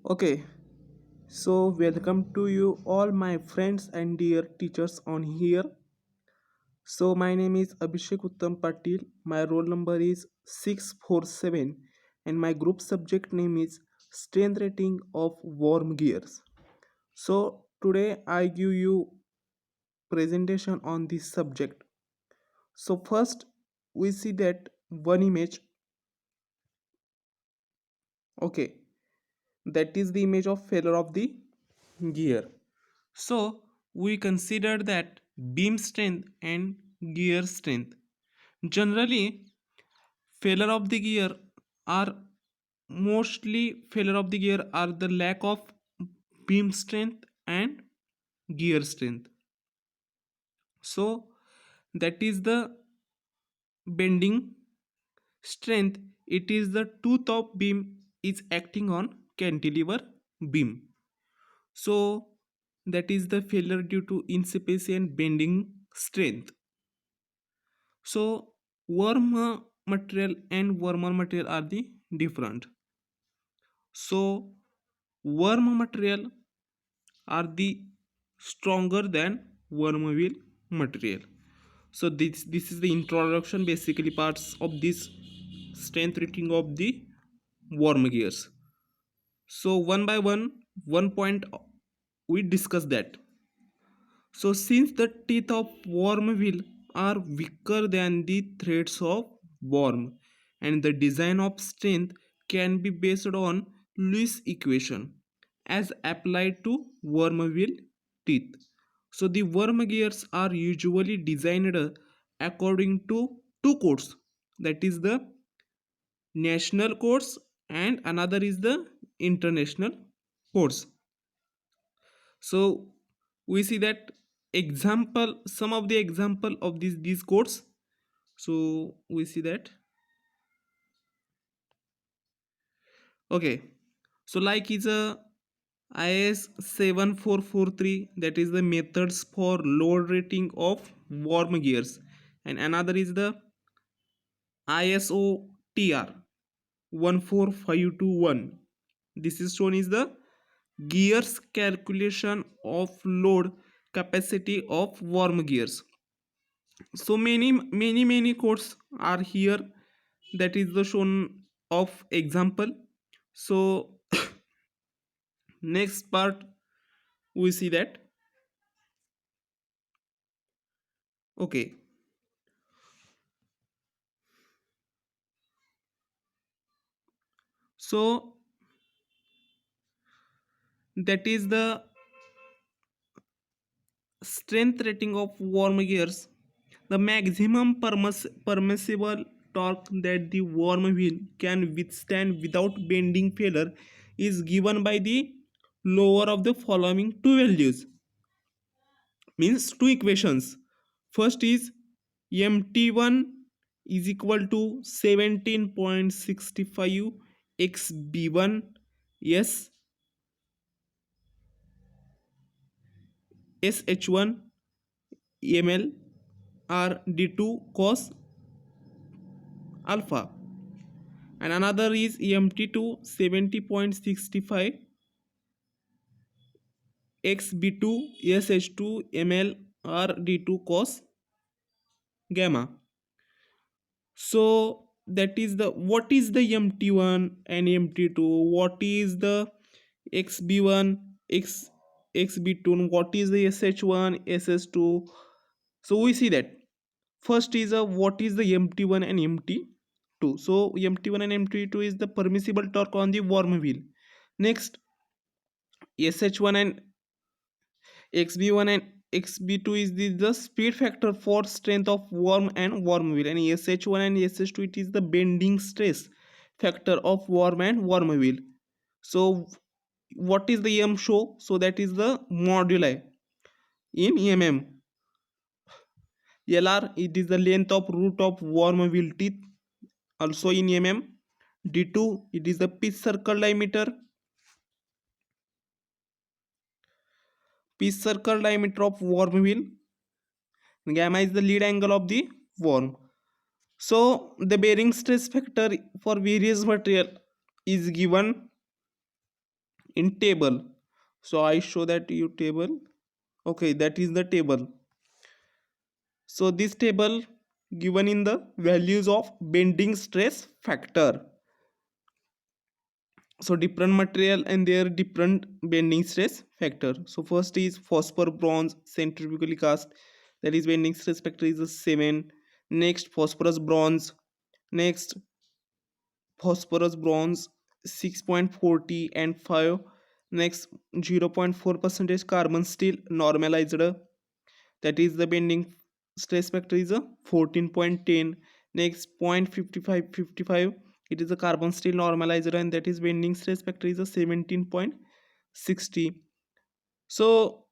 Okay, so welcome to you all my friends and dear teachers on here. So my name is Abhishek Uttam Patil. My roll number is 647 and my group subject name is Strength Rating of Worm Gears. So today I give you presentation on this subject. So first we see that one image. Okay, that is the image of failure of the gear. So we consider that beam strength and gear strength. Generally, failure of the gear are failure of the gear are the lack of beam strength and gear strength. So that is the bending strength. It is the tooth of beam is acting on cantilever beam. So that is the failure due to insufficient bending strength. So worm material and wormer material are the different. So worm material are the stronger than worm wheel material. So this is the introduction basically parts of this strength rating of the worm gears. So one by one point we discuss that. So, since the teeth of worm wheel are weaker than the threads of worm, and the design of strength can be based on Lewis equation as applied to worm wheel teeth. So, the worm gears are usually designed according to two codes, that is the national codes and another is the international codes. So we see that example some of the example of these codes. So we see that okay, so like is a IS 7443, that is the methods for load rating of worm gears, and another is the ISO TR 14521. This is shown is the gears calculation of load capacity of worm gears. So many codes are here, that is the shown of example. So next part we see that okay, so that is the strength rating of worm gears. The maximum permissible torque that the worm wheel can withstand without bending failure is given by the lower of the following two values, means two equations. First is mt1 is equal to 17.65 xb1 s sh1 ml r d2 cos alpha, and another is mt2 70.65 xb2 sh2 ml r d2 cos gamma. So that is the what is the mt1 and mt2, what is the xb1 x xb2, what is the sh1 sh2. So we see that first is a what is the mt1 and mt2. So mt1 and mt2 is the permissible torque on the worm wheel. Next sh1 and xb1 and xb2 is the speed factor for strength of worm and worm wheel, and sh1 and sh2 it is the bending stress factor of worm and worm wheel. So what is the m show? So that is the moduli in mm. Lr it is the length of root of worm wheel teeth, also in mm. d2 it is the pitch circle diameter, of worm wheel. Gamma is the lead angle of the worm. So the bearing stress factor for various material is given in table. So I show that you table. Okay, that is the table. So this table given in the values of bending stress factor. So different material and their different bending stress factor. So first is phosphor bronze centrifugally cast, that is bending stress factor is a 7. Next phosphorus bronze. Next phosphorus bronze 6.40 and 5. Next 0.4 percentage carbon steel normalized, that is the bending stress factor is a 14.10. Next 0.5555, it is a carbon steel normalizer and that is bending stress factor is a 17.60. So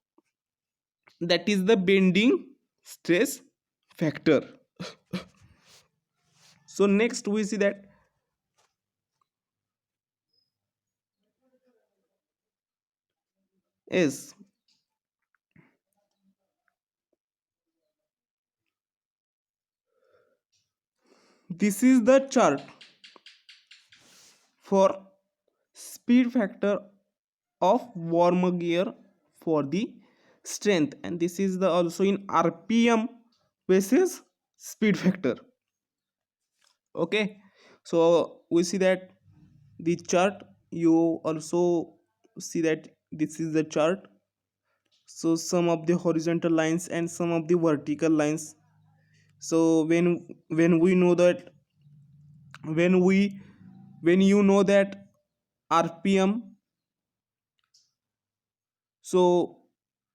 that is the bending stress factor. So next we see that is this is the chart for speed factor of warmer gear for the strength, and this is the also in rpm basis speed factor. Okay, so we see that the chart, you also see that this is the chart. So some of the horizontal lines and some of the vertical lines. So when we know that, when we when you know that rpm, so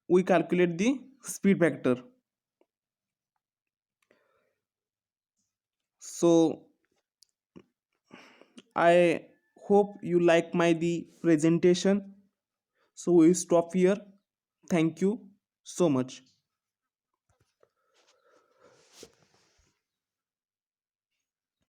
we calculate the speed factor. So I hope you like my the presentation. So we stop here. Thank you so much.